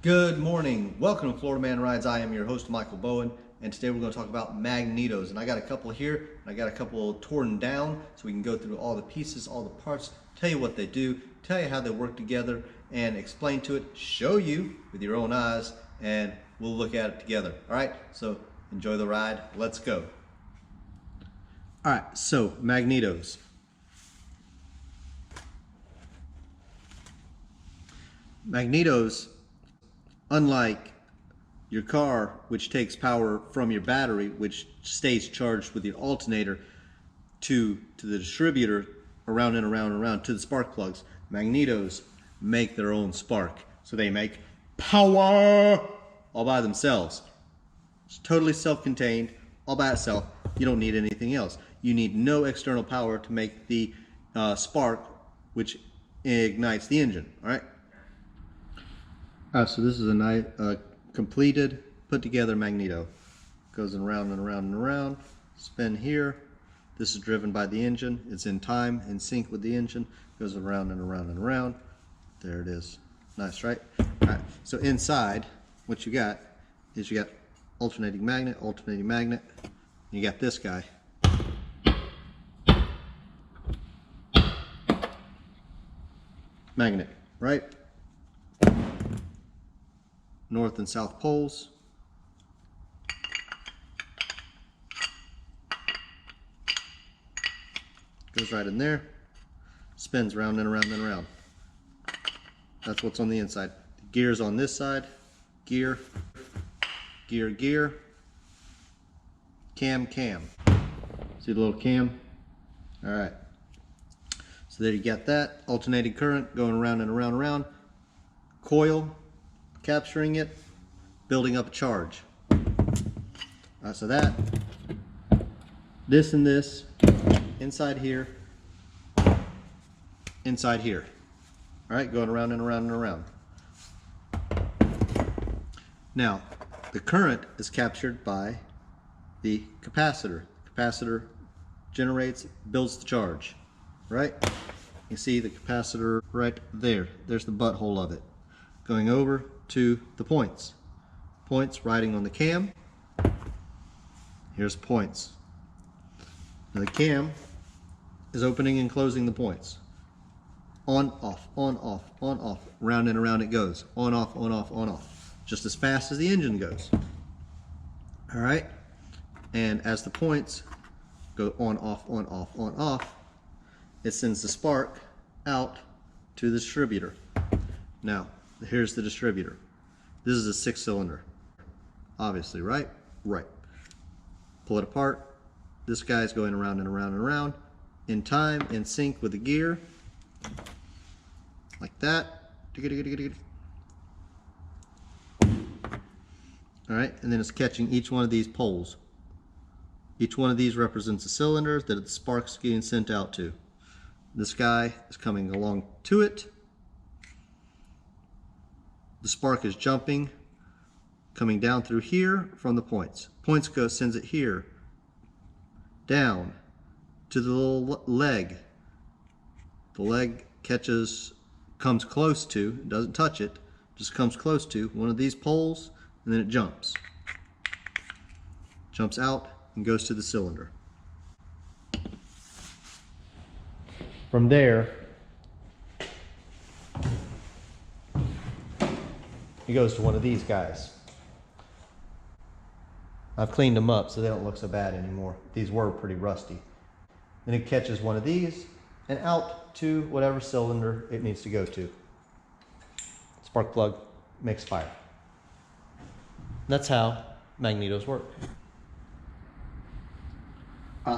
Good morning. Welcome to Florida Man Rides. I am your host, Michael Bowen, and today we're going to talk about magnetos. And I got a couple here, and I got a couple torn down, so we can go through all the pieces, all the parts, tell you what they do, tell you how they work together, and explain to it, show you with your own eyes, and we'll look at it together. All right, so enjoy the ride. Let's go. All right, so magnetos. Magnetos, unlike your car, which takes power from your battery, which stays charged with your alternator to the distributor around and around and around to the spark plugs, magnetos make their own spark. So they make power all by themselves. It's totally self-contained, all by itself. You don't need anything else. You need no external power to make the spark, which ignites the engine. All right. So this is a nice, completed, put together magneto. Goes around and around and around. Spin here. This is driven by the engine. It's in time, in sync with the engine. Goes around and around and around. There it is. Nice, right? All right. So inside, what you got is you got alternating magnet. You got this guy. Magnet, right? North and south poles. Goes right in there. Spins round and around and around. That's what's on the inside. The gear's on this side. Gear, gear, gear. Cam, cam. See the little cam? All right. So there you got that. Alternating current going around and around and around. Coil, capturing it, building up a charge. So that, this and this, inside here, inside here. All right, going around and around and around. Now, the current is captured by the capacitor. The capacitor generates, builds the charge, right? You see the capacitor right there. There's the butthole of it. Going over to the points. Points riding on the cam. Here's points. Now the cam is opening and closing the points. On, off, on, off, on, off. Round and around it goes. On, off, on, off, on, off. Just as fast as the engine goes. All right? And as the points go on, off, on, off, on, off, it sends the spark out to the distributor. Now, here's the distributor. This is a 6-cylinder, obviously, right? Right. Pull it apart. This guy's going around and around and around in time, in sync with the gear, like that. All right, and then it's catching each one of these poles. Each one of these represents a cylinder that the spark's getting sent out to. This guy is coming along to it. The spark is jumping, coming down through here from the points. Points sends it here, down to the little leg. The leg catches, comes close to, doesn't touch it, just comes close to one of these poles, and then it jumps. Jumps out and goes to the cylinder. From there, it goes to one of these guys. I've cleaned them up so they don't look so bad anymore. These were pretty rusty. Then it catches one of these and out to whatever cylinder it needs to go to. Spark plug makes fire. That's how magnetos work.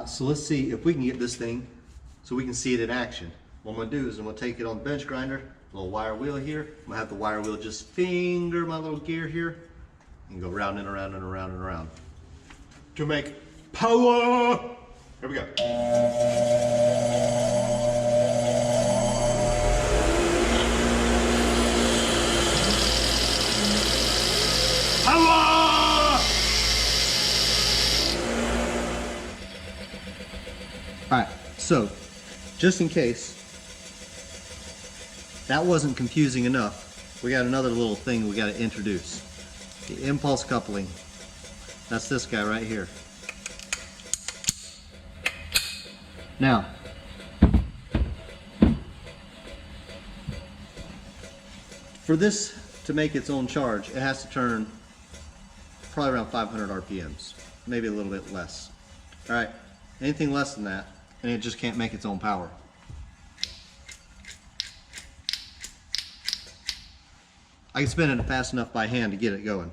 So let's see if we can get this thing so we can see it in action. What I'm going to do is I'm going to take it on the bench grinder, a little wire wheel here. I'm going to have the wire wheel just finger my little gear here and go round and around and around and around to make power. Here we go. Power! All right, so just in case that wasn't confusing enough, we got another little thing we got to introduce. The impulse coupling. That's this guy right here. Now, for this to make its own charge, it has to turn probably around 500 RPMs, maybe a little bit less. All right, anything less than that, and it just can't make its own power. I can spin it fast enough by hand to get it going.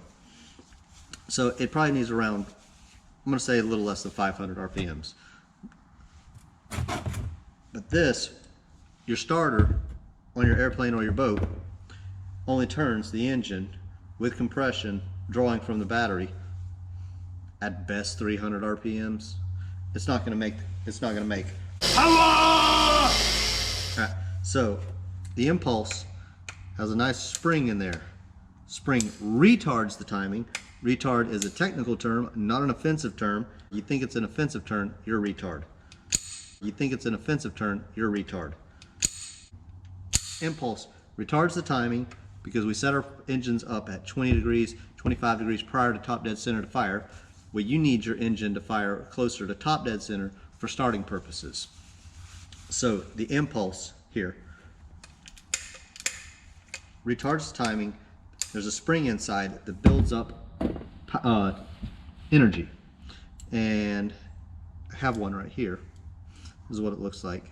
So it probably needs around, I'm gonna say a little less than 500 RPMs. But this, your starter on your airplane or your boat, only turns the engine with compression drawing from the battery at best 300 RPMs. It's not gonna make power! Right, so the impulse has a nice spring in there. Spring retards the timing. Retard is a technical term, not an offensive term. You think it's an offensive term, you're a retard. You think it's an offensive term, you're a retard. Impulse retards the timing because we set our engines up at 20 degrees, 25 degrees prior to top dead center to fire. Well, you need your engine to fire closer to top dead center for starting purposes. So the impulse here retards the timing. There's a spring inside that builds up energy, and I have one right here. This is what it looks like.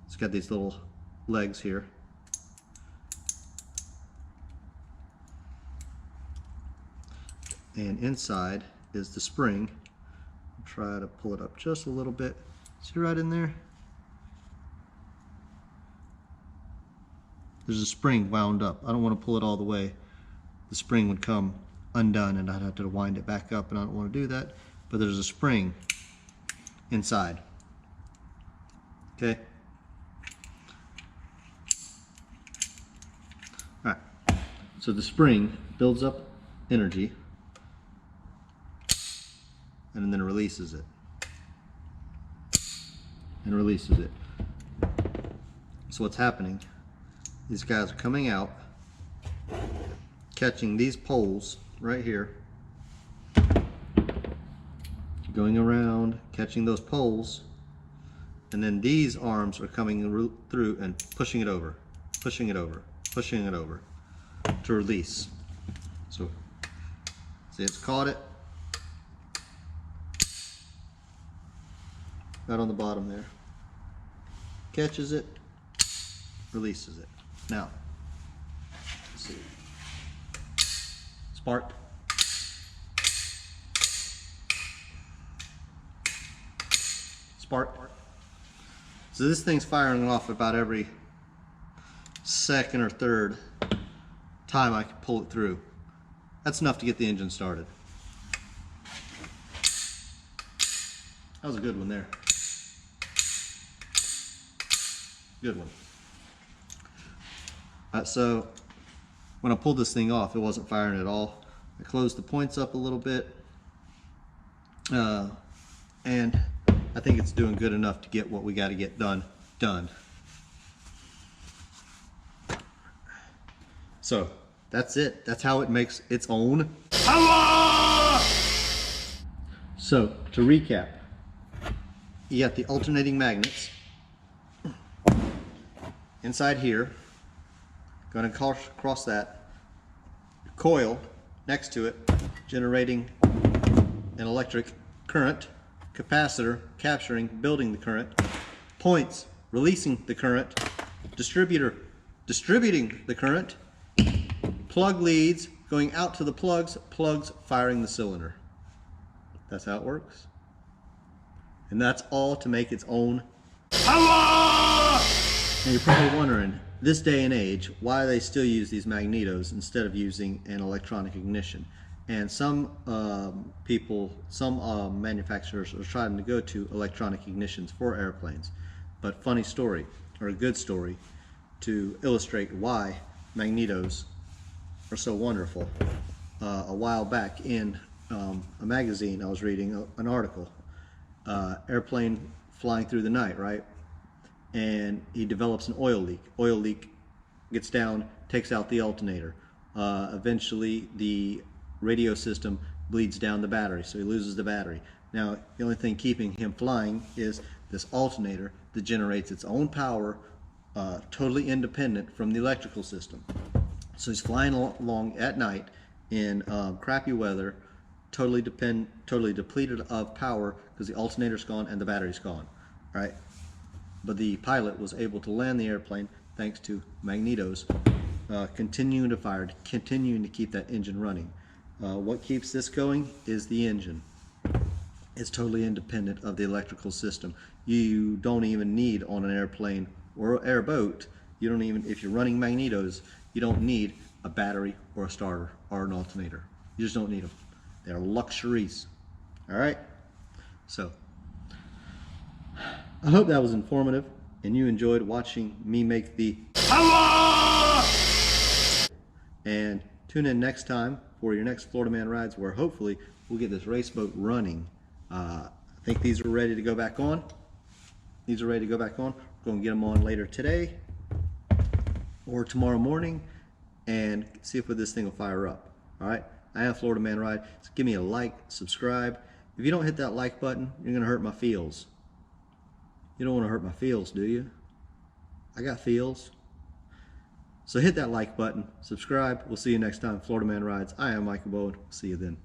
It's got these little legs here. And inside is the spring. I'll try to pull it up just a little bit. See right in there? There's a spring wound up. I don't want to pull it all the way. The spring would come undone and I'd have to wind it back up, and I don't want to do that. But there's a spring inside. Okay? Alright. So the spring builds up energy and then releases it. And releases it. So what's happening, these guys are coming out, catching these poles right here, going around, catching those poles, and then these arms are coming through and pushing it over, pushing it over, pushing it over to release. So, see, it's caught it right on the bottom there, catches it, releases it. Now, let's see. Spark. Spark. So this thing's firing off about every second or third time I can pull it through. That's enough to get the engine started. That was a good one there. Good one. So when I pulled this thing off, it wasn't firing at all. I closed the points up a little bit, and I think it's doing good enough to get what we got to get done. So that's it. That's how it makes its own power. So to recap, you got the alternating magnets inside here. Going to cross that coil next to it, generating an electric current, capacitor capturing, building the current, points releasing the current, distributor distributing the current, plug leads going out to the plugs, plugs firing the cylinder. That's how it works. And that's all to make its own power! And you're probably wondering, this day and age, why they still use these magnetos instead of using an electronic ignition. And some manufacturers are trying to go to electronic ignitions for airplanes. But funny story, or a good story, to illustrate why magnetos are so wonderful. A while back in a magazine, I was reading an article, airplane flying through the night, right? And he develops an oil leak. Oil leak gets down, takes out the alternator. Eventually, the radio system bleeds down the battery, so he loses the battery. Now, the only thing keeping him flying is this alternator that generates its own power, totally independent from the electrical system. So he's flying along at night in crappy weather, totally depleted of power because the alternator's gone and the battery's gone, right? But the pilot was able to land the airplane thanks to magnetos continuing to fire, continuing to keep that engine running. What keeps this going is the engine. It's totally independent of the electrical system. You don't even need on an airplane or airboat, you don't even, if you're running magnetos, you don't need a battery or a starter or an alternator. You just don't need them. They're luxuries. All right? So, I hope that was informative and you enjoyed watching me make the and tune in next time for your next Florida Man Rides, where hopefully we'll get this race boat running. I think these are ready to go back on. These are ready to go back on. We're going to get them on later today or tomorrow morning and see if this thing will fire up. All right? I am Florida Man Ride. So give me a like, subscribe. If you don't hit that like button, you're going to hurt my feels. You don't want to hurt my feels, do you? I got feels. So hit that like button, subscribe. We'll see you next time. Florida Man Rides. I am Michael Bowen. See you then.